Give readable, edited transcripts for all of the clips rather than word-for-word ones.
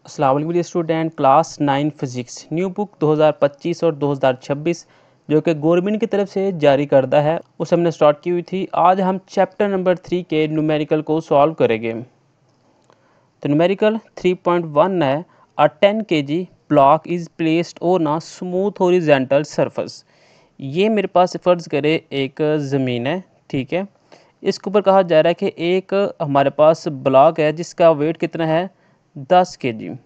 अस्सलाम वालेकुम student, class 9 physics new book 2025 और 2026 जो कि गवर्नमेंट की तरफ से जारी करदा है उसे हमने स्टार्ट की हुई थी। आज हम चैप्टर नंबर 3 के न्यूमेरिकल को सॉल्व करेंगे। तो न्यूमेरिकल 3.1 है, अ 10 kg block is placed on a smooth horizontal surface. ये मेरे पास फ़र्ज़ करे एक ज़मीन है, ठीक है। इसके ऊपर कहा जा रहा है कि एक हमारे पास ब्लॉक है जिसका वेट कितना है 10 kg।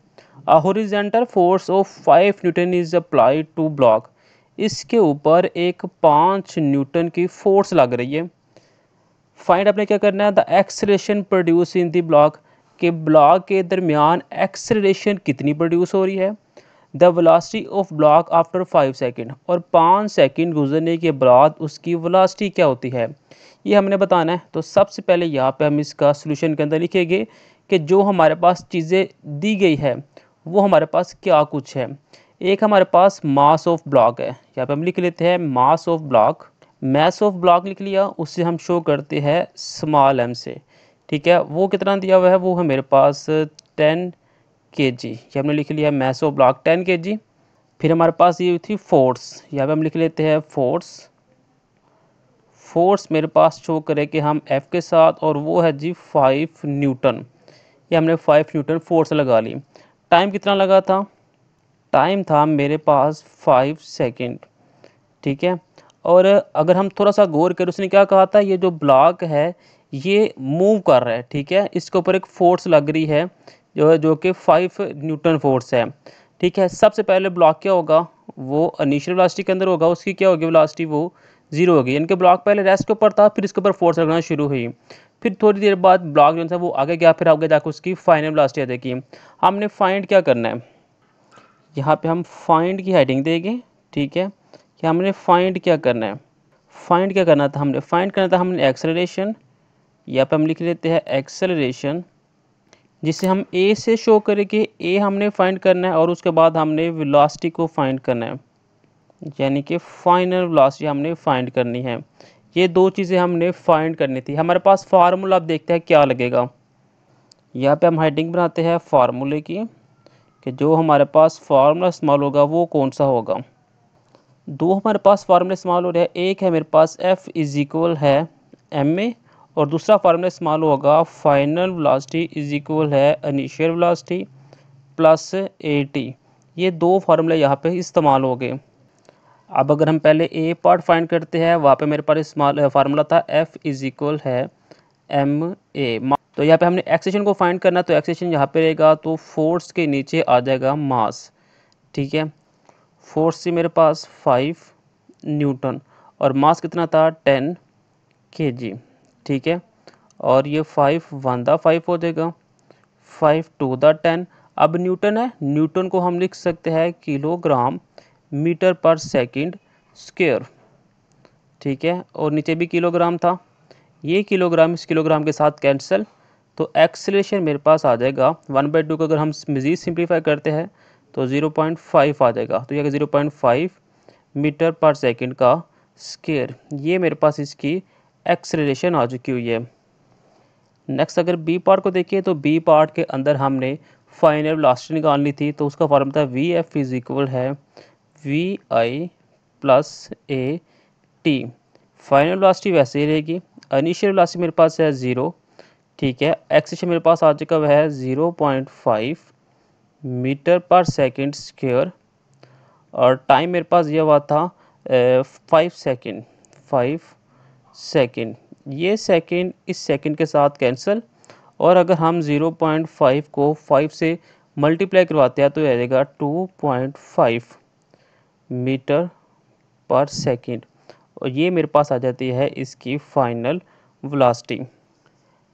A horizontal force of 5 newton is applied to block. इसके ऊपर एक 5 न्यूटन की फोर्स लग रही है। फाइंड आपने क्या करना है, the acceleration produce in the block, के ब्लॉक के दरमियान एक्सेलरेशन कितनी प्रोड्यूस हो रही है। The velocity of block after 5 second, और 5 सेकंड गुजरने के बाद उसकी वेलोसिटी क्या होती है, ये हमने बताना है। तो सबसे पहले यहाँ पे हम इसका सोल्यूशन के अंदर लिखेंगे कि जो हमारे पास चीज़ें दी गई है वो हमारे पास क्या कुछ है। एक हमारे पास मास ऑफ ब्लॉक है, यहाँ पे हम लिख लेते हैं mass of block. Mass of block लिख लिया, उससे हम शो करते हैं स्मॉल एम से, ठीक है। वो कितना दिया हुआ है, वो है मेरे पास 10 kg, ये हमने लिख लिया मास ऑफ ब्लॉक 10 kg। फिर हमारे पास ये थी फोर्स, यहाँ पे हम लिख लेते हैं फोर्स। फोर्स मेरे पास शो करे कि हम F के साथ, और वो है जी 5 न्यूटन। ये हमने 5 न्यूटन फोर्स लगा ली। टाइम कितना लगा था, टाइम था मेरे पास 5 सेकंड, ठीक है। और अगर हम थोड़ा सा गौर करें, उसने क्या कहा था, ये जो ब्लॉक है ये मूव कर रहा है, ठीक है। इसके ऊपर एक फोर्स लग रही है जो कि 5 न्यूटन फोर्स है, ठीक है। सबसे पहले ब्लॉक क्या होगा, वो इनिशियल वेलोसिटी के अंदर होगा, उसकी क्या होगी वेलोसिटी, वो 0 होगी। यानी कि ब्लॉक पहले रेस्ट के ऊपर था, फिर इसके ऊपर फोर्स लगना शुरू हुई, फिर थोड़ी देर बाद ब्लॉक जो है वो आगे गया, फिर आगे जाकर उसकी फाइनल वेलोसिटी आ जाएगी। हमने फाइंड क्या करना है, यहाँ पे हम फाइंड की हेडिंग देंगे, ठीक है। कि हमने फाइंड क्या करना है, फाइंड क्या करना था, हमने फाइंड करना था हमने एक्सेलरेशन। यहाँ पे हम लिख लेते हैं एक्सेलरेशन, जिसे हम ए से शो करें कि ए हमने फाइंड करना है, और उसके बाद हमने वेलोसिटी को फाइंड करना है, यानी कि फाइनल वेलोसिटी हमने फाइंड करनी है। ये दो चीज़ें हमने फाइंड करनी थी। हमारे पास फार्मूला, अब देखते हैं क्या लगेगा। यहाँ पे हम हेडिंग बनाते हैं फार्मूले की, कि जो हमारे पास फार्मूला इस्तेमाल होगा वो कौन सा होगा। दो हमारे पास फार्मूला इस्तेमाल हो रहा है, एक है मेरे पास F इज़ इक्वल है ma, और दूसरा फार्मूला इस्तेमाल होगा फाइनल वेलोसिटी इज़ इक्वल है इनिशियल वेलोसिटी प्लस at। ये दो फार्मूले यहाँ पे इस्तेमाल हो गए। अब अगर हम पहले ए पार्ट फाइंड करते हैं, वहाँ पे मेरे पास इस्तेमाल फार्मूला था F इज़ इक्वल है ma। तो यहाँ पे हमने एक्सेशन को फाइंड करना, तो एक्सेशन यहाँ पे रहेगा, तो फोर्स के नीचे आ जाएगा मास, ठीक है। फोर्स से मेरे पास 5 न्यूटन, और मास कितना था 10 kg, ठीक है। और ये 5 1 दा 5 हो जाएगा, 5 2 दा 10। अब न्यूटन है, न्यूटन को हम लिख सकते हैं किलोग्राम मीटर पर सेकंड स्क्वायर, ठीक है। और नीचे भी किलोग्राम था, ये किलोग्राम इस किलोग्राम के साथ कैंसिल, तो एक्सेलरेशन मेरे पास आ जाएगा 1/2 को अगर हम मज़ीद सिंप्लीफाई करते हैं तो 0.5 आ जाएगा। तो ये 0.5 मीटर पर सेकंड का स्क्वायर, ये मेरे पास इसकी एक्सेलरेशन आ चुकी हुई है। नेक्स्ट अगर बी पार्ट को देखिए, तो बी पार्ट के अंदर हमने फाइनल वेलोसिटी निकालनी थी, तो उसका फॉर्मूला था Vf इज़ इक्वल है Vi plus AT। Final velocity वैसे ही रहेगी, इनिशियल वेलोसिटी मेरे पास है 0, ठीक है। एक्सेलरेशन मेरे पास आ चुका है 0.5 मीटर पर सेकंड स्क्वायर, और टाइम मेरे पास ये हुआ था 5 सेकंड, 5 सेकंड। ये सेकंड इस सेकंड के साथ कैंसिल, और अगर हम 0.5 को 5 से मल्टीप्लाई करवाते हैं तो यह आएगा 2.5 मीटर पर सेकंड, और ये मेरे पास आ जाती है इसकी फाइनल वेलोसिटी।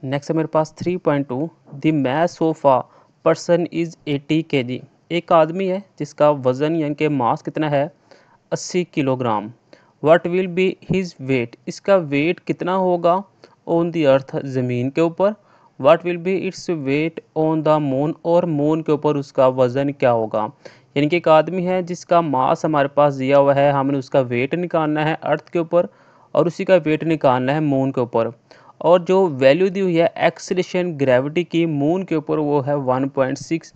नेक्स्ट है मेरे पास 3.2, the mass of a person is 80 kg। एक आदमी है जिसका वज़न यानी कि मास कितना है 80 kilogram. What will be his weight, इसका वेट कितना होगा ऑन द अर्थ, ज़मीन के ऊपर। What will be its weight on the moon, और मून के ऊपर उसका वज़न क्या होगा। यानी कि एक आदमी है जिसका मास हमारे पास दिया हुआ है, हमने उसका वेट निकालना है अर्थ के ऊपर, और उसी का वेट निकालना है मून के ऊपर। और जो वैल्यू दी हुई है एक्सेलरेशन ग्रेविटी की मून के ऊपर, वो है 1.6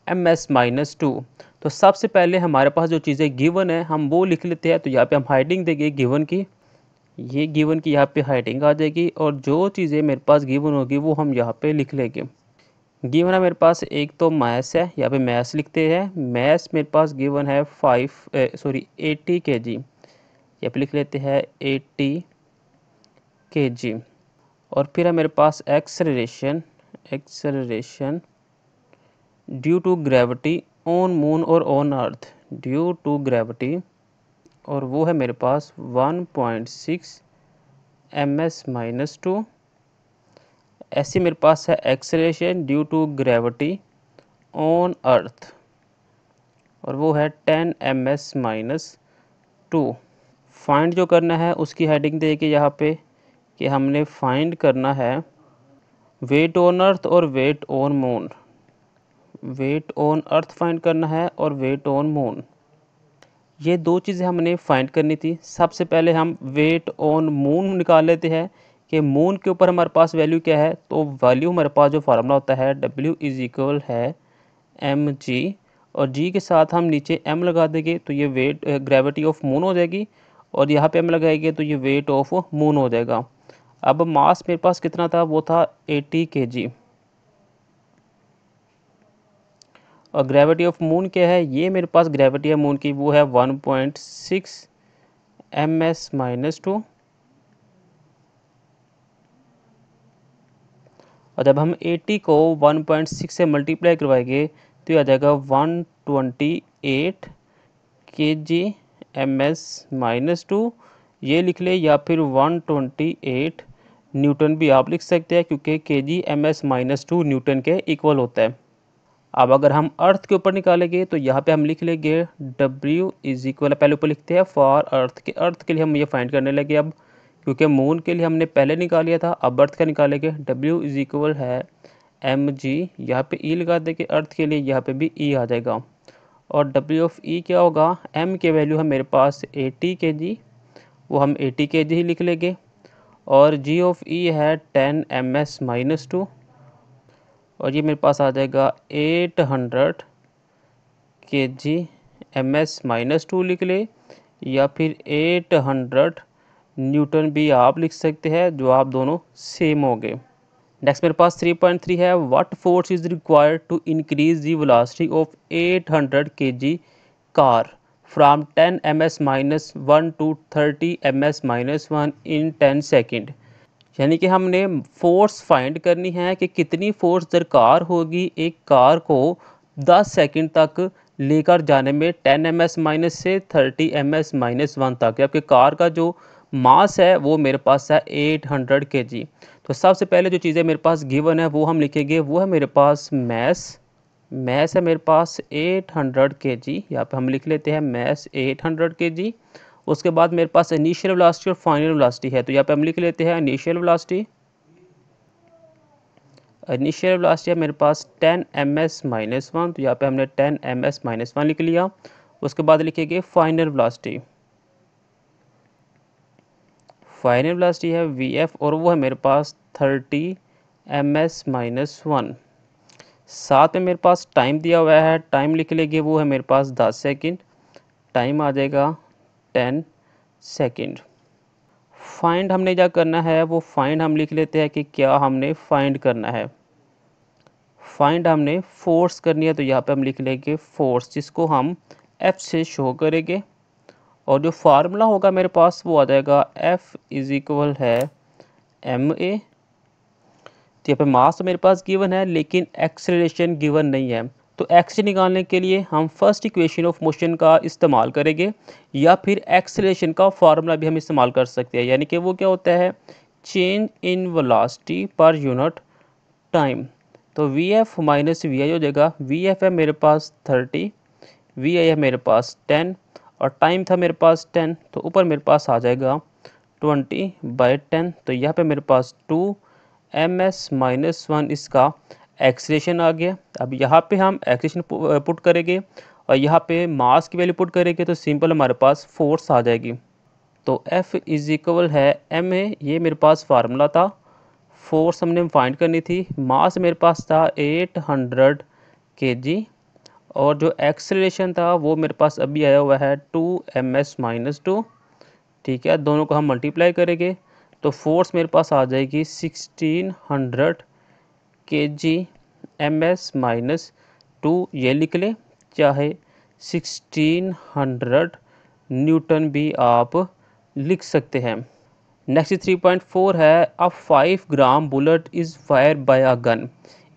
-2। तो सबसे पहले हमारे पास जो चीज़ें गिवन है हम वो लिख लेते हैं। तो यहाँ पे हम हेडिंग देंगे गिवन की, ये गिवन की यहाँ पे हेडिंग आ जाएगी और जो चीज़ें मेरे पास गिवन होगी वो हम यहाँ पे लिख लेंगे। गिवन है मेरे पास एक तो मैथ्स है, यहाँ पे मैथ्स लिखते हैं। मैथ्स मेरे पास गिवन है 80 kg, यहाँ पे लिख लेते हैं 80 kg। और फिर है मेरे पास acceleration due to gravity on moon और on earth, due to gravity, और वो है मेरे पास 1.6 ms-2। ऐसे मेरे पास है acceleration due to gravity on earth और वो है 10 ms-2। फाइंड जो करना है उसकी हेडिंग देगी यहाँ पे कि हमने फाइंड करना है वेट ऑन अर्थ और weight on moon. Weight on earth find करना है और वेट ऑन मून, ये दो चीज़ें हमने फाइंड करनी थी। सबसे पहले हम वेट ऑन मून निकाल लेते हैं कि मून के ऊपर हमारे पास वैल्यू क्या है। तो वैल्यू हमारे पास जो फार्मूला होता है W = mg, और g के साथ हम नीचे m लगा देंगे तो ये वेट ग्रेविटी ऑफ मून हो जाएगी, और यहाँ पे m लगाएंगे तो ये वेट ऑफ मून हो जाएगा। अब मास मेरे पास कितना था, वो था 80 kg, और ग्रेविटी ऑफ मून क्या है, ये मेरे पास ग्रेविटी है मून की, वो है 1.6 ms-2। और जब हम 80 को 1.6 से मल्टीप्लाई करवाएंगे तो ये आ जाएगा 128 kg ms-2, ये लिख ले, या फिर 128 न्यूटन भी आप लिख सकते हैं क्योंकि kg ms-2 न्यूटन के इक्वल होता है। अब अगर हम अर्थ के ऊपर निकालेंगे तो यहाँ पे हम लिख लेंगे W = पहले ऊपर लिखते हैं फॉर अर्थ के लिए हम ये फाइंड करने लगे अब, क्योंकि मून के लिए हमने पहले निकाल लिया था, अब अर्थ का निकालेंगे। W = mg, यहाँ पे E लगा देंगे अर्थ के लिए, यहाँ पे भी E आ जाएगा। और W ऑफ E क्या होगा, m के वैल्यू है मेरे पास 80 kg, वो हम 80 kg ही लिख लेंगे। और G ऑफ E है 10 ms-2, और ये मेरे पास आ जाएगा 800 kg ms-2 लिख ले, या फिर 800 न्यूटन भी आप लिख सकते हैं, जो आप दोनों सेम हो गए। नेक्स्ट मेरे पास 3.3 है, what force is required to increase the velocity of 800 kg car from 10 ms-1 to 30 ms-1 in 10 second. यानी कि हमने फोर्स फाइंड करनी है कि कितनी फोर्स दरकार होगी एक कार को 10 सेकंड तक लेकर जाने में 10 ms- से 30 ms-1 तक। आपके कार का जो मास है वो मेरे पास है 800 kg। तो सबसे पहले जो चीज़ें मेरे पास गिवन है वो हम लिखेंगे, वो है मेरे पास मैस है मेरे पास 800 kg, यहाँ पे हम लिख लेते हैं मैस 800 kg। उसके बाद मेरे पास इनिशियल वेलोसिटी और फाइनल वेलोसिटी है, तो यहाँ पे हम लिख लेते हैं इनिशियल वेलोसिटी है मेरे पास 10 ms-1, तो यहाँ पे हमने 10 ms-1 लिख लिया। उसके बाद लिखेंगे फाइनल वेलोसिटी है vf, और वो है मेरे पास 30 ms-1। साथ में मेरे पास टाइम दिया हुआ है, टाइम लिख लेंगे, वो है मेरे पास 10 सेकेंड, टाइम आ जाएगा 10 सेकेंड। फाइंड हमने क्या करना है, वो फाइंड हम लिख लेते हैं कि क्या हमने फाइंड करना है। फाइंड हमने फोर्स करनी है, तो यहाँ पे हम लिख लेंगे फोर्स, जिसको हम F से शो करेंगे। और जो फार्मूला होगा मेरे पास वो आ जाएगा F = ma। तो यहाँ पे मास तो मेरे पास गिवन है लेकिन एक्सेलरेशन गिवन नहीं है, तो एक्स निकालने के लिए हम फर्स्ट इक्वेशन ऑफ मोशन का इस्तेमाल करेंगे, या फिर एक्सेलरेशन का फार्मूला भी हम इस्तेमाल कर सकते हैं। यानी कि वो क्या होता है, change in velocity per unit time. तो vf - vi हो जाएगा, vf है मेरे पास 30, vi है मेरे पास 10, और टाइम था मेरे पास 10, तो ऊपर मेरे पास आ जाएगा 20/10। तो यहाँ पे मेरे पास 2 ms-1 इसका एक्सेलरेशन आ गया। अब यहाँ पे हम एक्सेलरेशन पुट करेंगे और यहाँ पे मास की वैल्यू पुट करेंगे, तो सिंपल हमारे पास फोर्स आ जाएगी। तो F = ma, ये मेरे पास फार्मूला था। फोर्स हमने फाइंड करनी थी, मास मेरे पास था 800 kg, और जो एक्सेलरेशन था वो मेरे पास अभी आया हुआ है 2 ms-2। ठीक है, दोनों को हम मल्टीप्लाई करेंगे तो फोर्स मेरे पास आ जाएगी 1600 kg/ms-2। ये लिख ले, चाहे 1600 न्यूटन भी आप लिख सकते हैं। नेक्स्ट 3.4 है, a 5 gram bullet is fire by a gun.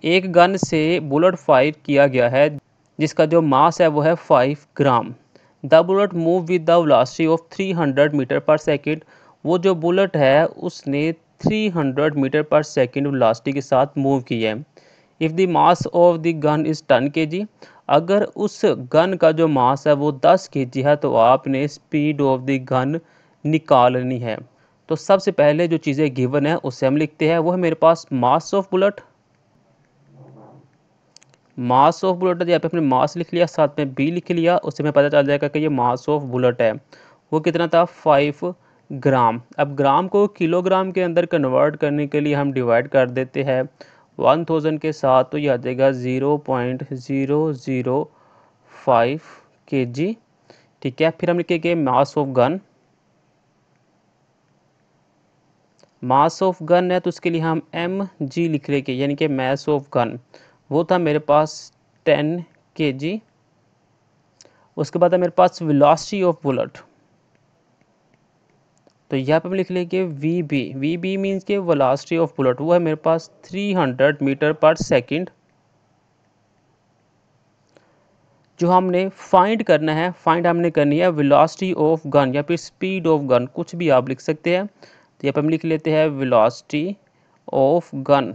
एक गन से बुलेट फायर किया गया है जिसका जो मास है वो है 5 gram. The bullet move with the velocity of 300 metre पर सेकेंड। वो जो बुलेट है उसने 300 मीटर पर सेकेंड वेलोसिटी के साथ मूव किया है। If the mass of the gun is 10 kg, अगर उस गन का जो मास है वो 10 kg है तो आपने स्पीड ऑफ द गन निकालनी है। तो सबसे पहले जो चीज़ें गिवन है उसे हम लिखते हैं। वो है मेरे पास mass of bullet. Mass of bullet है, यहाँ पे अपने मास लिख लिया, साथ में बी लिख लिया, उससे हमें पता चल जाएगा कि ये मास ऑफ बुलेट है। वो कितना था 5 ग्राम। अब ग्राम को किलोग्राम के अंदर कन्वर्ट करने के लिए हम डिवाइड कर देते हैं 1000 के साथ, तो ये आ जाएगा 0.005 kg। ठीक है, फिर हम लिखेंगे मास of gun. Mass of gun है तो उसके लिए हम mg लिख लेंगे, यानी कि मास ऑफ गन वो था मेरे पास 10 kg। उसके बाद है मेरे पास वेलोसिटी ऑफ बुलेट, तो यहाँ पे हम लिख लेंगे वी बी मीन्स के वेलोसिटी ऑफ बुलेट वो है मेरे पास 300 मीटर पर सेकंड। जो हमने फाइंड करना है, फाइंड हमने करनी है वेलोसिटी ऑफ गन या फिर स्पीड ऑफ गन, कुछ भी आप लिख सकते हैं। तो यहाँ पे हम लिख लेते हैं वेलोसिटी ऑफ गन,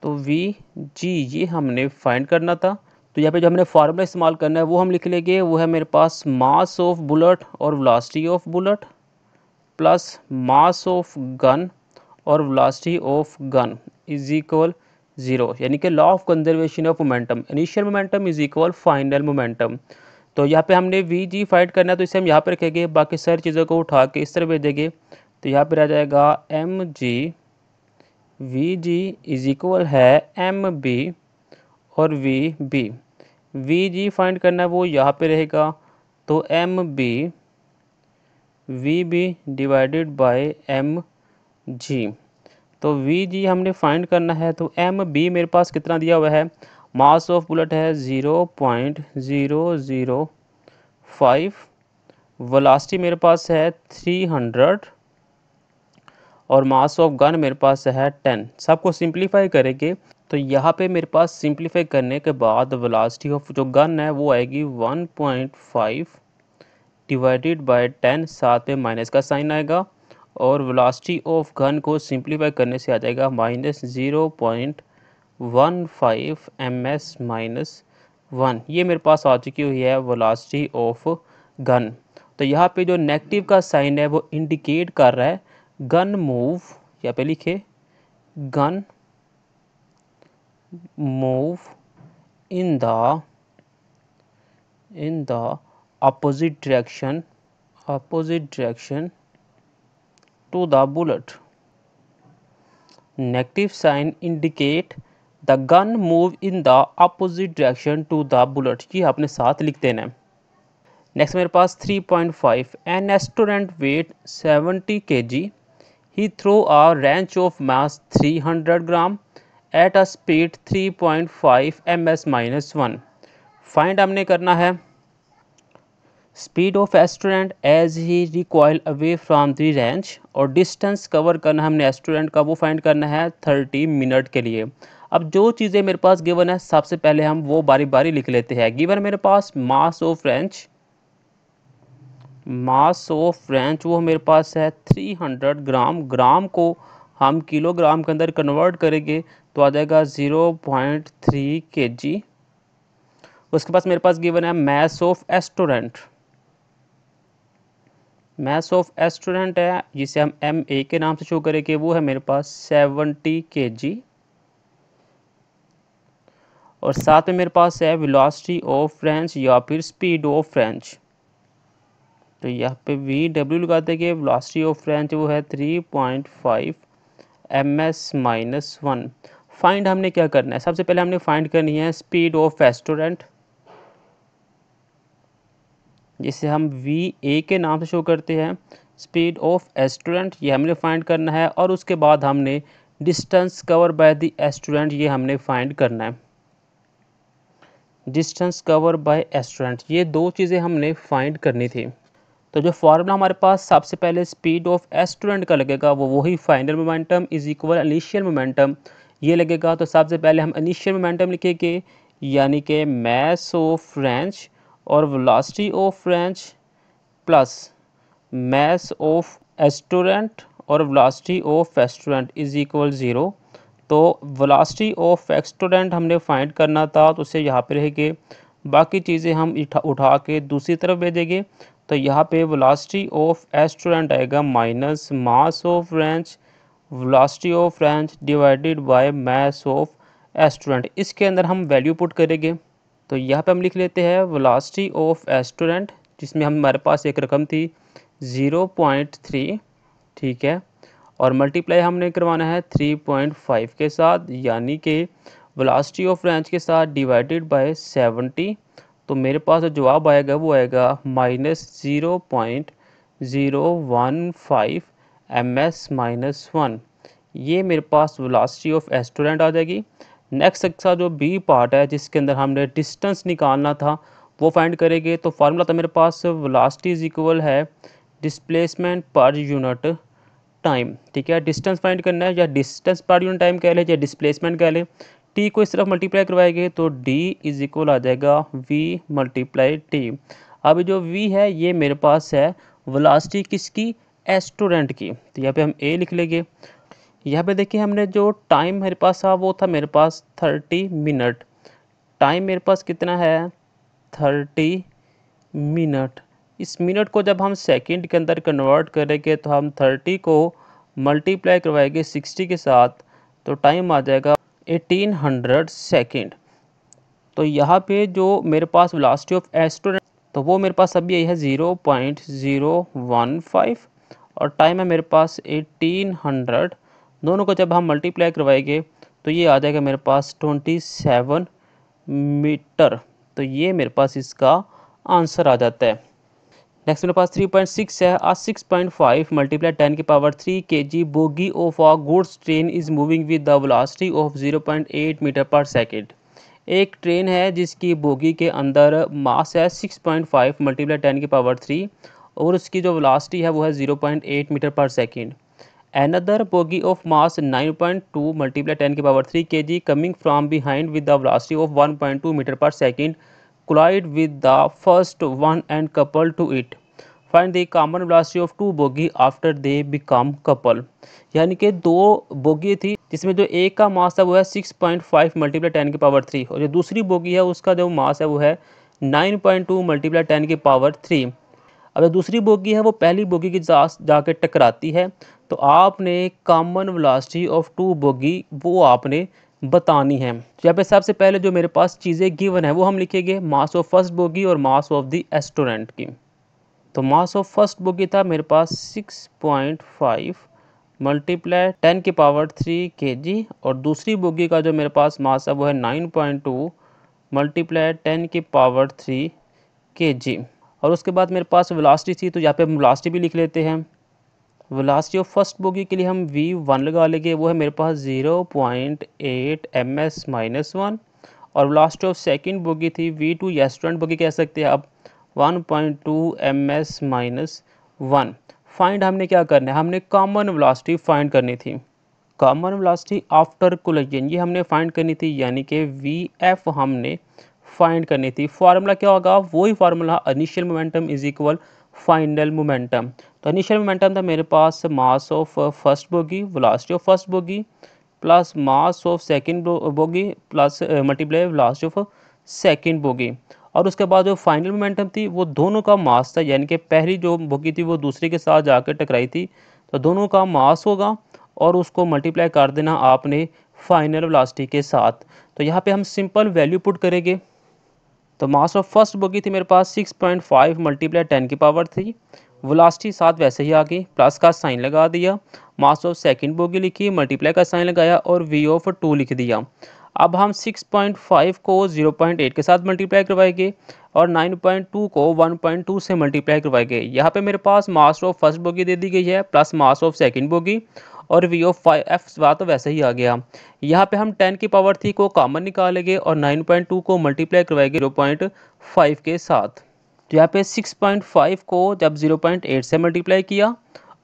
तो वी जी ये हमने फाइंड करना था। तो यहाँ पे जो हमने फार्मूला इस्तेमाल करना है वो हम लिख लेंगे, वो है मेरे पास मास ऑफ बुलेट और velocity of bullet plus mass of gun और velocity of gun is equal 0, यानी कि law of conservation of momentum, initial momentum is equal final momentum. तो यहाँ पे हमने वी जी फाइंड करना है तो इसे हम यहाँ पे रखेंगे, बाकी सारी चीज़ों को उठा के इस तरह भेजेंगे। तो यहाँ पे आ जाएगा M G V G is equal है एम बी और वी जी फाइंड करना है वो यहाँ पे रहेगा, तो M B V B divided by M G. तो वी जी हमने फाइंड करना है, तो एम बी मेरे पास कितना दिया हुआ है, मास ऑफ बुलेट है 0.005, वेलोसिटी मेरे पास है 300 और मास ऑफ गन मेरे पास है 10। सबको सिंप्लीफाई करेंगे तो यहाँ पे मेरे पास सिंप्लीफाई करने के बाद वेलोसिटी ऑफ जो गन है वो आएगी 1.5 डिवाइडेड बाय 10, साथ में माइनस का साइन आएगा, और वेलोसिटी ऑफ गन को सिंप्लीफाई करने से आ जाएगा -0.15 ms-1। ये मेरे पास आ चुकी हुई है वेलोसिटी ऑफ गन। तो यहाँ पे जो नेगेटिव का साइन है वो इंडिकेट कर रहा है गन मूव, यहाँ पे लिखे gun move in the opposite direction to the bullet. Negative sign indicate the gun move in the opposite direction to the bullet। ये आपने साथ लिख देना है। नेक्स्ट मेरे पास 3.5, an student weight 70 kg, he throw a wrench of mass 300 gram at a speed 3.5 ms-1। Find हमने करना है speed of student as he recoil away from the range, और डिस्टेंस कवर करना है हमने स्टूडेंट का, वो फाइंड करना है 30 मिनट के लिए। अब जो चीज़ें मेरे पास गिवन है सबसे पहले हम वो बारी बारी लिख लेते हैं। गिवन मेरे पास मास ऑफ रेंज, वो मेरे पास है 300 ग्राम, ग्राम को हम किलोग्राम के अंदर कन्वर्ट करेंगे तो आ जाएगा 0.3 kg। उसके पास मेरे पास गिवन है मास ऑफ स्टूडेंट, है जिसे हम एम ए के नाम से शो करेंगे, वो है मेरे पास 70 kg। और साथ में मेरे पास है वेलोसिटी ऑफ रेंज या फिर स्पीड ऑफ रेंज, तो यहाँ पे वी डब्ल्यू लगा देंगे। वेलोसिटी ऑफ रेंज वो है 3.5 ms-1। फाइंड हमने क्या करना है, सबसे पहले हमने फाइंड करनी है स्पीड ऑफ स्टूडेंट। जिसे हम वी ए के नाम से शो करते हैं। स्पीड ऑफ स्टूडेंट ये हमने फाइंड करना है, और उसके बाद हमने distance cover by the student ये हमने फाइंड करना है। डिस्टेंस कवर बाय स्टूडेंट ये दो चीज़ें हमने फाइंड करनी थी। तो जो फार्मूला हमारे पास सबसे पहले स्पीड ऑफ स्टूडेंट का लगेगा वो वही final momentum is equal initial momentum ये लगेगा। तो सबसे पहले हम इनिशियल मोमेंटम लिखेंगे, यानी कि मास ऑफ रेंज और velocity of range plus mass of student और velocity of student is equal 0। तो वेलोसिटी ऑफ स्टूडेंट हमने फाइंड करना था, तो उसे यहाँ पे रहेंगे, बाकी चीज़ें हम उठा के दूसरी तरफ भेजेंगे। तो यहाँ पे वेलोसिटी ऑफ स्टूडेंट आएगा minus mass of range, velocity of range divided by mass of student. इसके अंदर हम वैल्यू पुट करेंगे। तो यहाँ पे हम लिख लेते हैं वेलोसिटी ऑफ स्टूडेंट, जिसमें हमारे पास एक रकम थी 0.3, ठीक है, और मल्टीप्लाई हमने करवाना है 3.5 के साथ, यानी कि वेलोसिटी ऑफ रेंज के साथ डिवाइडेड बाय 70। तो मेरे पास जो जवाब आएगा वो आएगा -0.015 ms-1। ये मेरे पास वेलोसिटी ऑफ स्टूडेंट आ जाएगी। नेक्स्ट का जो बी पार्ट है जिसके अंदर हमने डिस्टेंस निकालना था वो फाइंड करेंगे। तो फार्मूला था मेरे पास वेलोसिटी इज इक्वल है डिस्प्लेसमेंट पर यूनिट टाइम, ठीक है। डिस्टेंस फाइंड करना है, या डिस्टेंस पर यूनिट टाइम कह लें या डिस्प्लेसमेंट कह लें। टी को इस तरफ मल्टीप्लाई करवाएंगे तो डी इज इक्वल आ जाएगा वी मल्टीप्लाई टी। अब जो वी है ये मेरे पास है वेलोसिटी किसकी, स्टूडेंट की। तो यहाँ पे हम ए लिख लेंगे। यहाँ पे देखिए हमने जो टाइम मेरे पास था वो था मेरे पास 30 मिनट। टाइम मेरे पास कितना है 30 मिनट। इस मिनट को जब हम सेकंड के अंदर कन्वर्ट करेंगे तो हम 30 को मल्टीप्लाई करवाएंगे 60 के साथ, तो टाइम आ जाएगा 1800 सेकंड। तो यहाँ पे जो मेरे पास वेलोसिटी ऑफ स्टूडेंट तो वो मेरे पास अभी यही है 0.015, और टाइम है मेरे पास 1800। दोनों को जब हम मल्टीप्लाई करवाएंगे तो ये आ जाएगा मेरे पास 27 मीटर। तो ये मेरे पास इसका आंसर आ जाता है। नेक्स्ट मेरे पास 3.6 है। आ 6.5 मल्टीप्लाई 10 की power 3 kg bogie of a goods train is moving with the velocity of 0.8 meter पर सेकेंड। एक ट्रेन है जिसकी बोगी के अंदर मास है 6.5 मल्टीप्लाई 10 की पावर 3, और उसकी जो वेलोसिटी है वो है 0.8 मीटर पर second. Another bogie of mass 9.2 multiply 10 की power 3 kg coming from behind with the velocity of 1.2 meter per second collide with the first one and couple to it. Find the common velocity of two bogie after they become couple. यानी कि दो bogie थी जिसमें जो एक का मास है वो है 6.5 मल्टीप्लाई 10 की पावर 3, और जो दूसरी बोगी है उसका जो मास है वो है 9.2 मल्टीप्लाई 10 की पावर 3। अब जो दूसरी बोगी है वो पहली बोगी के जाके टकराती है। तो आपने common velocity of two bogie वो आपने बतानी है। यहाँ पे सबसे पहले जो मेरे पास चीज़ें गिवन है वो हम लिखेंगे मास ऑफ फर्स्ट बोगी और मास ऑफ द स्टूडेंट की। तो मास ऑफ फर्स्ट बोगी था मेरे पास 6.5 मल्टीप्लाई 10 की पावर 3 kg, और दूसरी बोगी का जो मेरे पास मास है वो है 9.2 मल्टीप्लाई 10 की पावर 3 kg। और उसके बाद मेरे पास वेलोसिटी थी, तो यहाँ पे हम वेलोसिटी भी लिख लेते हैं। वेलोसिटी ऑफ फर्स्ट बोगी के लिए हम v1 लगा लेंगे, वो है मेरे पास 0.8 ms-1, और वेलोसिटी ऑफ सेकंड बोगी थी v2 या स्टूडेंट बोगी कह सकते हैं आप, 1.2 ms-1। फाइंड हमने क्या करना है, हमने कॉमन वेलोसिटी फाइंड करनी थी। कॉमन वेलोसिटी आफ्टर कोलिजन ये हमने फाइंड करनी थी, यानी कि vf हमने फाइंड करनी थी। फार्मूला क्या होगा, वही formula initial momentum is equal final momentum. तो इनिशियल मोमेंटम था मेरे पास mass of first bogie, velocity of first bogie plus mass of second bogie plus multiply velocity of second bogie, और उसके बाद जो फाइनल मोमेंटम थी वो दोनों का मास था, यानी कि पहली जो बोगी थी वो दूसरी के साथ जाकर टकराई थी, तो दोनों का मास होगा और उसको मल्टीप्लाई कर देना आपने फाइनल वेलोसिटी के साथ। तो यहाँ पे हम सिंपल वैल्यू पुट करेंगे। तो मास ऑफ फर्स्ट बोगी थी मेरे पास 6.5 मल्टीप्लाई 10 की पावर 3, वेलोसिटी साथ वैसे ही आ गई, प्लस का साइन लगा दिया। मास ऑफ सेकंड बोगी लिखी, मल्टीप्लाई का साइन लगाया और v ऑफ 2 लिख दिया। अब हम 6.5 को 0.8 के साथ मल्टीप्लाई करवाएंगे और 9.2 को 1.2 से मल्टीप्लाई करवाएंगे। यहाँ पे मेरे पास मास ऑफ फर्स्ट बोगी दे दी गई है plus mass of second bogie और वी ऑफ 5 एफ तो वैसे ही आ गया। यहाँ पे हम 10 की पावर 3 को कॉमन निकालेंगे और 9.2 को मल्टीप्लाई करवाएंगे 0.5 के साथ। तो यहाँ पे 6.5 को जब 0.8 से मल्टीप्लाई किया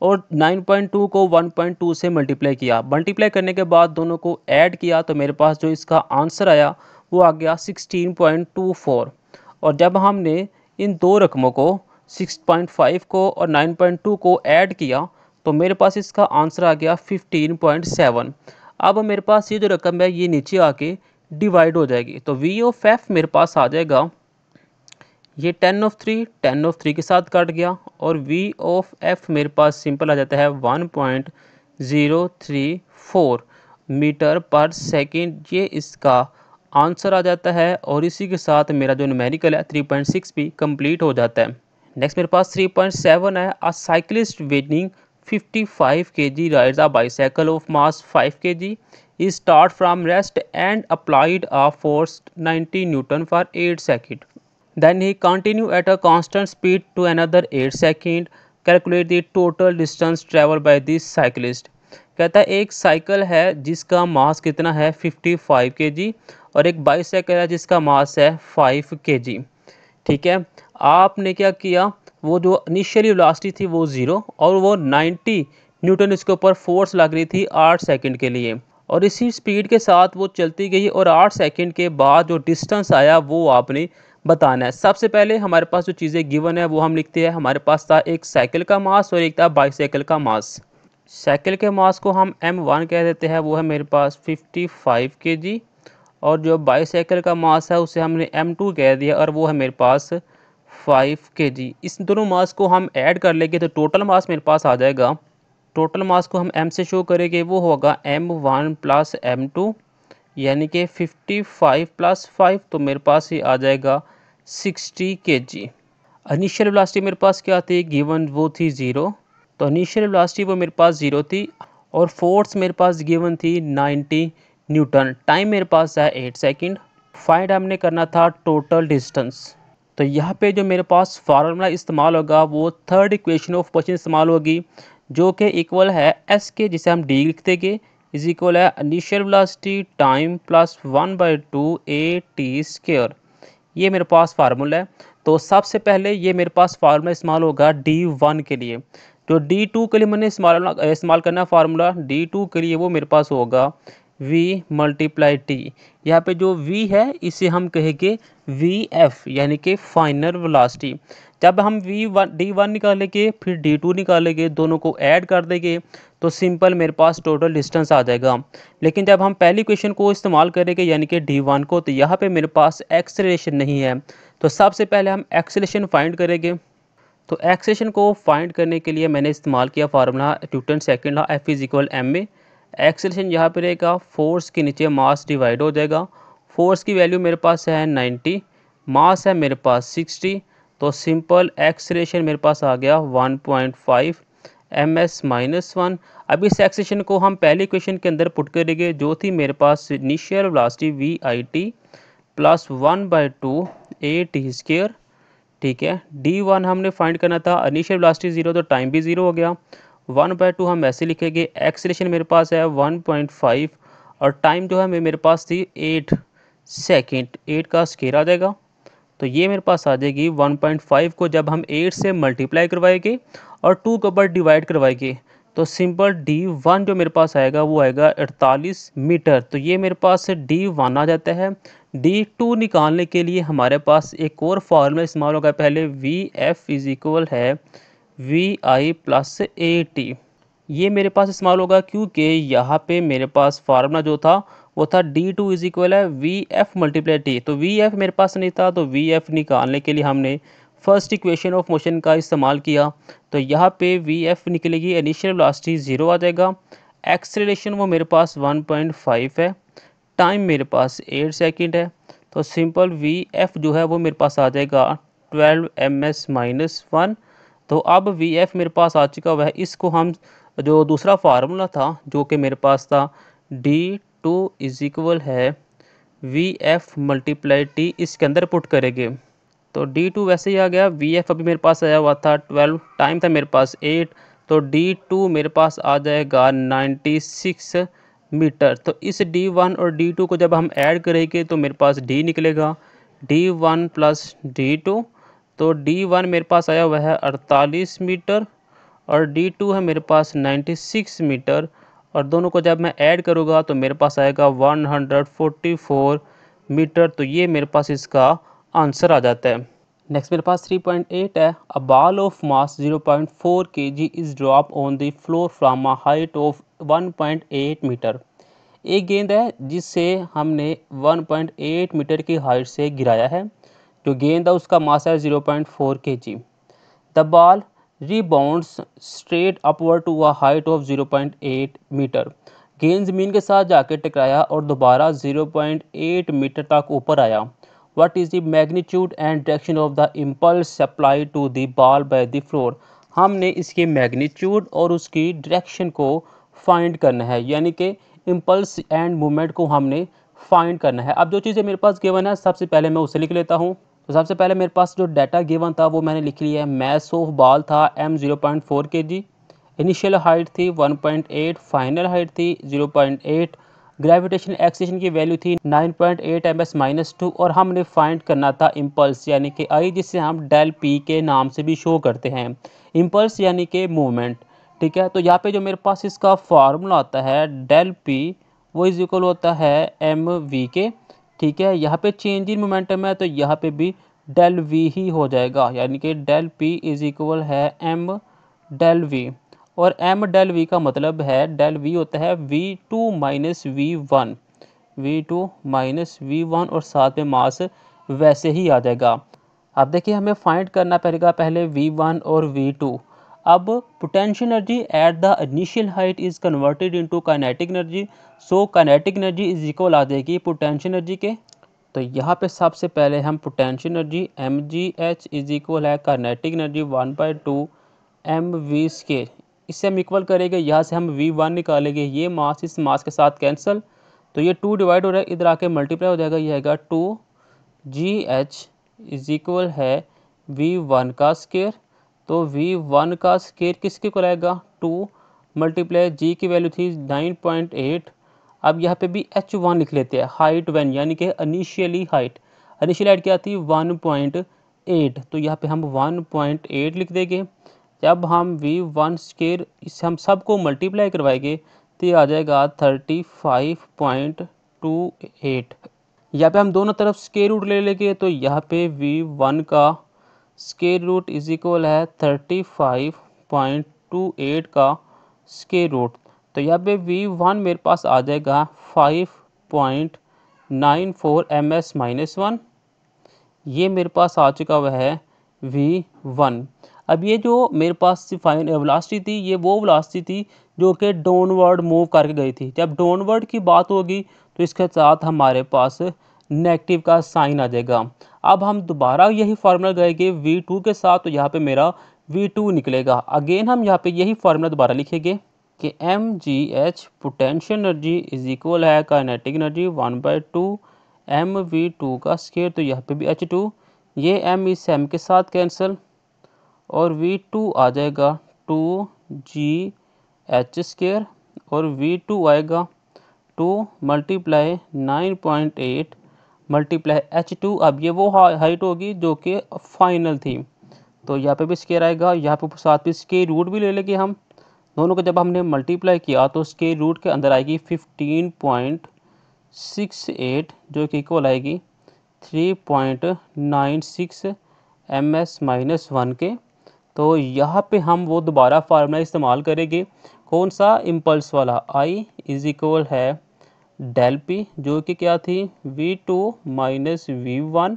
और 9.2 को 1.2 से मल्टीप्लाई किया, मल्टीप्लाई करने के बाद दोनों को ऐड किया तो मेरे पास जो इसका आंसर आया वो आ गया 16.24। और जब हमने इन दो रकमों को 6.5 को और 9.2 को ऐड किया तो मेरे पास इसका आंसर आ गया 15.7। अब मेरे पास ये जो रकम है ये नीचे आके डिवाइड हो जाएगी तो वी ऑफ एफ मेरे पास आ जाएगा, ये 10 ऑफ 3 के साथ काट गया और v ऑफ f मेरे पास सिंपल आ जाता है 1.034 मीटर पर सेकंड। ये इसका आंसर आ जाता है और इसी के साथ मेरा जो न्यूमेरिकल है 3.6 भी कंप्लीट हो जाता है। नेक्स्ट मेरे पास 3.7 है, अ cyclist waiting 55 kg rides a bicycle of mass 5 kg is start from rest and applied a force 90 Newton for 8 seconds. Then he continue at a constant speed to another 8 seconds. Calculate the total distance traveled by this cyclist. कहता है एक cycle है जिसका मास कितना है 55 kg और एक bicycle है जिसका मास है 5 kg। ठीक है, आपने क्या किया, वो जो इनिशियली वेलोसिटी थी वो 0 और वो 90 न्यूटन इसके ऊपर फोर्स लग रही थी 8 सेकंड के लिए और इसी स्पीड के साथ वो चलती गई और 8 सेकंड के बाद जो डिस्टेंस आया वो आपने बताना है। सबसे पहले हमारे पास जो चीज़ें गिवन है वो हम लिखते हैं। हमारे पास था एक साइकिल का मास और एक था बाईसाइकिल का मास। साइकिल के मास को हम m1 कह देते हैं, वो है मेरे पास 55 kg और जो बाईसाइकिल का मास है उसे हमने m2 कह दिया और वो है मेरे पास 5 kg। इस दोनों मास को हम ऐड कर लेंगे तो टोटल मास मेरे पास आ जाएगा। टोटल मास को हम m से शो करेंगे, वो होगा m1 प्लस m2 यानी कि 55 प्लस 5 तो मेरे पास ये आ जाएगा 60 kg। इनिशियल वेलोसिटी मेरे पास क्या थी गिवन, वो थी 0, तो इनिशियल वेलोसिटी वो मेरे पास 0 थी और फोर्स मेरे पास गिवन थी 90 न्यूटन। टाइम मेरे पास है 8 सेकंड। फाइंड हमने करना था टोटल डिस्टेंस। तो यहाँ पे जो मेरे पास फार्मूला इस्तेमाल होगा वो थर्ड इक्वेशन ऑफ क्वेश्चन इस्तेमाल होगी जो कि इक्वल है एस के, जिसे हम डी लिख देंगे, इज इक्वल है initial velocity time plus 1/2 AT²। ये मेरे पास फार्मूला है। तो सबसे पहले ये मेरे पास फार्मूला इस्तेमाल होगा D1 के लिए। जो D2 के लिए मैंने इस्तेमाल करना फार्मूला D2 के लिए वो मेरे पास होगा V मल्टीप्लाई T। यहाँ पे जो V है इसे हम कहेंगे VF यानी कि फाइनल वेलोसिटी। जब हम D1 निकालेंगे फिर D2 निकालेंगे, दोनों को ऐड कर देंगे तो सिंपल मेरे पास टोटल डिस्टेंस आ जाएगा। लेकिन जब हम पहली क्वेश्चन को इस्तेमाल करेंगे यानी कि D1 को, तो यहाँ पे मेरे पास एक्सेलरेशन नहीं है। तो सबसे पहले हम एक्सेलरेशन फाइंड करेंगे। तो एक्सेलरेशन को फाइंड करने के लिए मैंने इस्तेमाल किया formula Newton second law F is equal M A. Acceleration यहाँ पे रहेगा, फोर्स के नीचे मास डिवाइड हो जाएगा। फोर्स की वैल्यू मेरे पास है 90, मास है मेरे पास 60, तो सिंपल एक्सेलरेशन मेरे पास आ गया 1.5 ms-1। अब इस एक्सेलरेशन को हम पहली क्वेश्चन के अंदर पुट करेंगे जो थी मेरे पास initial velocity VIT plus 1/2 AT²। ठीक है, D1 हमने फाइंड करना था, इनिशियल वेलोसिटी 0 तो टाइम भी 0 हो गया। 1/2 हम ऐसे लिखेंगे, एक्सेलरेशन मेरे पास है 1.5 और टाइम जो है मेरे पास थी 8 सेकेंड, 8 का स्क्वायर आ जाएगा। तो ये मेरे पास आ जाएगी 1.5 को जब हम 8 से मल्टीप्लाई करवाएंगे और 2 के ऊपर डिवाइड करवाएंगे तो सिंपल D1 जो मेरे पास आएगा वो आएगा 48 मीटर। तो ये मेरे पास D1 आ जाता है। D2 निकालने के लिए हमारे पास एक और फार्मूला इस्तेमाल होगा। पहले VF इज इक्वल है VI प्लस AT। ये मेरे पास इस्तेमाल होगा क्योंकि यहाँ पे मेरे पास फार्मूला जो था वो था D2 इज इक्वल है VF मल्टीप्लाई T। तो VF मेरे पास नहीं था तो VF निकालने के लिए हमने फर्स्ट इक्वेशन ऑफ मोशन का इस्तेमाल किया। तो यहाँ पे VF निकलेगी, इनिशियल वेलोसिटी 0 आ जाएगा, एक्सेलरेशन वो मेरे पास 1.5 है, टाइम मेरे पास 8 सेकंड है। तो सिंपल VF जो है वो मेरे पास आ जाएगा 12 ms-1। तो अब VF मेरे पास आ चुका हुआ है। इसको हम जो दूसरा फार्मूला था जो कि मेरे पास था D2 इज इक्वल है वी एफ मल्टीप्लाई टी इसके अंदर पुट करेंगे तो D2 वैसे ही आ गया। वी एफ अभी मेरे पास आया हुआ था 12, टाइम था मेरे पास 8, तो D2 मेरे पास आ जाएगा 96 मीटर। तो इस D1 और D2 को जब हम ऐड करेंगे तो मेरे पास D निकलेगा, D1 प्लस D2। तो D1 मेरे पास आया हुआ है 48 मीटर और D2 है मेरे पास 96 मीटर, और दोनों को जब मैं ऐड करूँगा तो मेरे पास आएगा 144 मीटर। तो ये मेरे पास इसका आंसर आ जाता है। नेक्स्ट मेरे पास 3.8 है। A ball of mass 0.4 kg is drop on the floor from a height of 1.8 meter. एक गेंद है जिससे हमने 1.8 मीटर की हाइट से गिराया है। जो गेंद है उसका मास है 0.4 kg। The ball rebounds straight upward to a height of 0.8 meter. गेंद ज़मीन के साथ जाकर टकराया और दोबारा 0.8 मीटर तक ऊपर आया। What is the magnitude and direction of the impulse applied to the ball by the floor? हमने इसके मैग्नीट्यूड और उसकी डायरेक्शन को फाइंड करना है, यानी कि इम्पल्स एंड मूवमेंट को हमने फाइंड करना है। अब जो चीज़ें मेरे पास गिवन है सबसे पहले मैं उसे लिख लेता हूँ। तो सबसे पहले मेरे पास जो डाटा गिवन था वो मैंने लिख लिया है। मैस ऑफ बॉल था m 0.4 kg, इनिशियल हाइट थी 1.8, फाइनल हाइट थी 0.8, ग्रेविटेशन एक्सेशन की वैल्यू थी 9.8 ms-2, और हमने फाइंड करना था इम्पल्स यानी कि आई, जिसे हम डेल पी के नाम से भी शो करते हैं। इम्पल्स यानी कि मूवमेंट, ठीक है। तो यहाँ पे जो मेरे पास इसका फार्मूला आता है डेल पी, वो इज इक्वल होता है एम वी के, ठीक है। यहाँ पे चेंज इन मोमेंटम है तो यहाँ पे भी डेल वी ही हो जाएगा, यानी कि डेल पी इज इक्वल है एम डेल वी, और एम डेल वी का मतलब है डेल वी होता है V2 minus V1, V2 minus V1, और साथ में मास वैसे ही आ जाएगा। अब देखिए हमें फाइंड करना पड़ेगा पहले V1 और V2। अब potential energy at the initial height is converted into kinetic energy, so kinetic energy is equal आ जाएगी पोटेंशियल एनर्जी के। तो यहाँ पे सबसे पहले हम potential energy M G H is equal है kinetic energy 1/2 M V square, इससे हम इक्वल करेंगे। यहाँ से हम V1 निकालेंगे, ये मास इस मास के साथ कैंसिल, तो ये 2 डिवाइड हो रहा है, इधर आके मल्टीप्लाई हो जाएगा, ये आएगा 2 जी एच इज इक्वल है V1 का स्केयर। तो V1 का स्केयर किसके इक्वल आएगा 2 मल्टीप्लाई जी की वैल्यू थी 9.8। अब यहाँ पे भी H1 लिख लेते हैं, हाइट वन यानी कि इनिशियली हाइट, इनिशियल हाइट क्या थी 1.8, तो यहाँ पे हम 1.8 लिख देंगे। जब हम V1 स्केयर इस हम सबको मल्टीप्लाई करवाएंगे तो ये आ जाएगा 35.28। यहाँ पे हम दोनों तरफ स्केयर रूट ले लेंगे तो यहाँ पे V1 का स्केयर रूट इज इक्वल है 35.28 का स्केयर रूट। तो यहाँ पे V1 मेरे पास आ जाएगा 5.94 ms-1, ये मेरे पास आ चुका हुआ है V1। अब ये जो मेरे पास फाइन वेलोसिटी थी, ये वो वेलोसिटी थी जो कि डाउनवर्ड मूव करके गई थी। जब डाउनवर्ड की बात होगी तो इसके साथ हमारे पास नेगेटिव का साइन आ जाएगा। अब हम दोबारा यही फार्मूला लगाएंगे V2 के साथ, तो यहाँ पे मेरा V2 निकलेगा। अगेन हम यहाँ पे यही फार्मूला दोबारा लिखेंगे कि M G H potential energy is equal है काइनेटिक एनर्जी 1/2 एम V2 का स्केयर, तो यहाँ पे भी H2, ये m इस m के साथ कैंसिल, और V2 आ जाएगा 2GH स्केयर, और V2 आएगा 2 मल्टीप्लाई 9.8 मल्टीप्लाई H2। अब ये वो हाइट होगी जो कि फाइनल थी, तो यहाँ पे भी स्केयर आएगा, यहाँ पे साथ में स्केयर रूट भी ले लेंगे हम। दोनों को जब हमने मल्टीप्लाई किया तो स्केयर रूट के अंदर आएगी 15.68 जो कि इक्वल आएगी 3.96 ms-1 के। तो यहाँ पे हम वो दोबारा फार्मूला इस्तेमाल करेंगे, कौन सा, इम्पल्स वाला। आई इज इक्वल है डेल पी जो कि क्या थी V2 माइनस V1,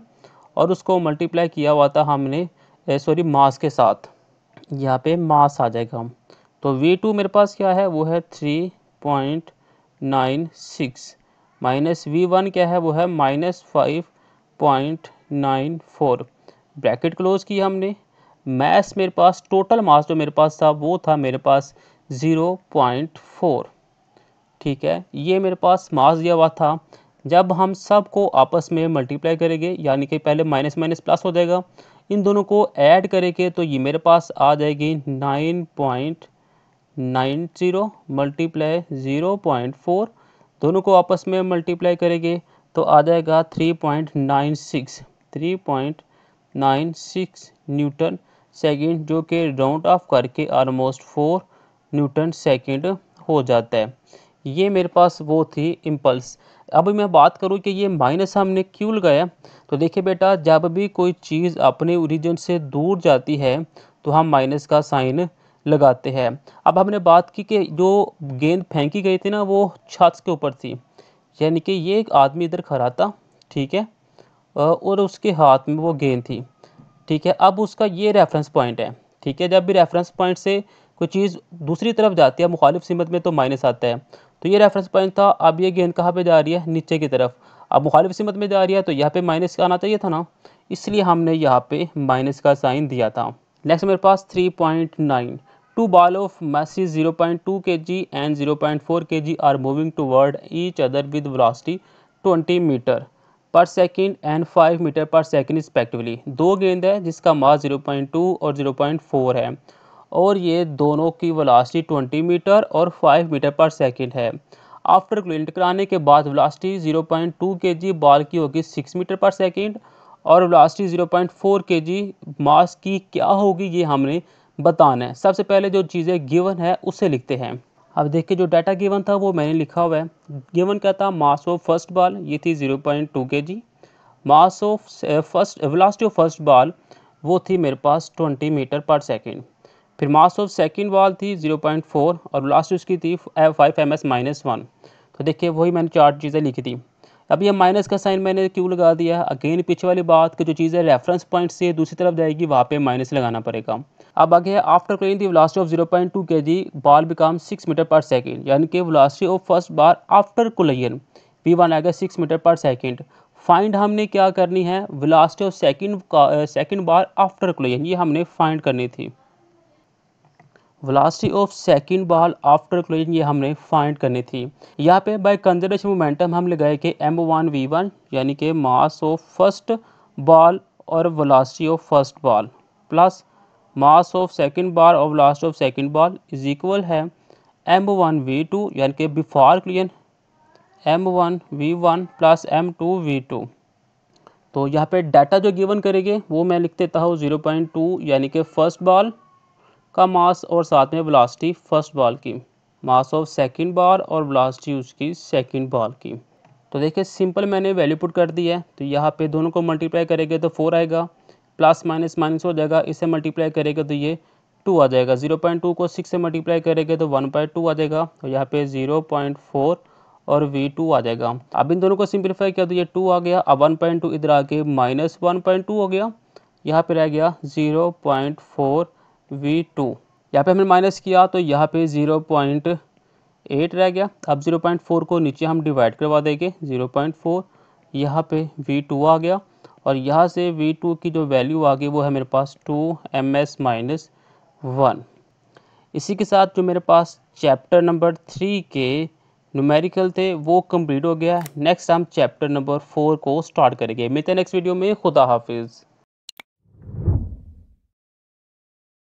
और उसको मल्टीप्लाई किया हुआ था हमने सॉरी मास के साथ, यहाँ पे मास आ जाएगा। तो V2 मेरे पास क्या है वो है 3.96 माइनस V1 क्या है वो है -5.94, ब्रैकेट क्लोज की हमने। मास मेरे पास टोटल मास जो मेरे पास था वो था मेरे पास 0.4, ठीक है। ये मेरे पास मास दिया हुआ था। जब हम सब को आपस में मल्टीप्लाई करेंगे यानी कि पहले माइनस माइनस प्लस हो जाएगा, इन दोनों को ऐड करेंगे तो ये मेरे पास आ जाएगी 9.90 मल्टीप्लाई 0.4, दोनों को आपस में मल्टीप्लाई करेंगे तो आ जाएगा 3.96 न्यूटन सेकंड, जो कि राउंड ऑफ करके ऑलमोस्ट 4 न्यूटन सेकंड हो जाता है। ये मेरे पास वो थी इम्पल्स। अब मैं बात करूँ कि ये माइनस हमने क्यों लगाया, तो देखिए बेटा, जब भी कोई चीज़ अपने ओरिजिन से दूर जाती है तो हम माइनस का साइन लगाते हैं। अब हमने बात की कि जो गेंद फेंकी गई थी ना वो छत के ऊपर थी, यानी कि ये एक आदमी इधर खड़ा था, ठीक है, और उसके हाथ में वो गेंद थी, ठीक है। अब उसका ये रेफरेंस पॉइंट है, ठीक है। जब भी रेफरेंस पॉइंट से कोई चीज़ दूसरी तरफ जाती है मुखालिफ सिमत में तो माइनस आता है। तो ये रेफरेंस पॉइंट था। अब ये गेंद कहाँ पे जा रही है, नीचे की तरफ। अब मुखालिफ सिमत में जा रही है तो यहाँ पे माइनस का आना चाहिए था ना, इसलिए हमने यहाँ पे माइनस का साइन दिया था। नेक्स्ट मेरे पास 3.9 two ball of masses 0.2 kg and 0.4 kg are moving toward each other with velocity 20 meter पर सेकेंड एंड 5 मीटर पर सेकेंड रिस्पेक्टिवली। दो गेंद है जिसका मास 0.2 और 0.4 है और ये दोनों की वेलोसिटी 20 मीटर और 5 मीटर पर सेकेंड है। आफ्टर कोलिजन टकराने के बाद वेलोसिटी 0.2 kg बॉल की होगी 6 मीटर पर सेकेंड और वेलोसिटी 0.4 kg मास की क्या होगी ये हमने बताना है। सबसे पहले जो चीज़ें गिवन है उसे लिखते हैं। अब देखिए जो डाटा गिवन था वो मैंने लिखा हुआ है। गिवन क्या था, मास ऑफ फर्स्ट बॉल ये थी 0.2 kg, mass of first velocity of first ball वो थी मेरे पास 20 मीटर पर सेकेंड। फिर मास ऑफ सेकंड बॉल थी 0.4 और वेलोसिटी उसकी थी 5 ms-1। तो देखिए वही मैंने चार चीज़ें लिखी थी। अब ये माइनस का साइन मैंने क्यों लगा दिया, अगेन पीछे वाली बात कि जो चीज़ें रेफरेंस पॉइंट से दूसरी तरफ जाएगी वहाँ पे माइनस लगाना पड़ेगा। अब आगे है after clearing the velocity of 0.2 kg ball become 6 meter पर सेकेंड, यानी कि वेलोसिटी ऑफ फर्स्ट बार आफ्टर कोलिजन v1 आएगा 6 मीटर पर सेकेंड। फाइंड हमने क्या करनी है, velocity of second bar after collision, ये हमने फाइंड करनी थी। Velocity of second ball after collision ये हमने फाइंड करनी थी। यहाँ पे बाय कंजर्वेशन मोमेंटम हम लगाए कि m1v1 यानी कि मास ऑफ फर्स्ट बॉल और velocity of first ball plus mass of second ball और velocity of second ball is equal है m1v2 यानी कि before collision m1v1 plus m2v2। तो यहाँ पे डाटा जो गिवन करेंगे वो मैं लिख देता हूँ 0.2 यानी कि फर्स्ट बॉल का मास और साथ में वेलोसिटी फर्स्ट बॉल की, मास ऑफ सेकंड बॉल और वेलोसिटी उसकी सेकंड बॉल की। तो देखिए सिंपल मैंने वैल्यू पुट कर दी है। तो यहाँ पे दोनों को मल्टीप्लाई करेंगे तो 4 आएगा, प्लस माइनस माइनस हो जाएगा, इससे मल्टीप्लाई करेंगे तो ये 2 आ जाएगा। 0.2 को 6 से मल्टीप्लाई करेंगे तो 1/2 आ जाएगा और यहाँ पे 0.4 और v2 आ जाएगा। अब इन दोनों को सिंप्लीफाई किया तो ये 2 आ गया। अब 1.2 इधर आके -1.2 हो गया, यहाँ पे रह गया 0.4 v2। यहाँ पे हमने माइनस किया तो यहाँ पे 0.8 रह गया। अब 0.4 को नीचे हम डिवाइड करवा देंगे, 0.4 यहाँ पे v2 आ गया और यहाँ से v2 की जो वैल्यू आ गई वो है मेरे पास 2 ms-1। इसी के साथ जो मेरे पास चैप्टर नंबर 3 के न्यूमेरिकल थे वो कंप्लीट हो गया। नेक्स्ट हम चैप्टर नंबर 4 को स्टार्ट करेंगे। मिलते हैं नेक्स्ट वीडियो में। खुदा हाफिज़।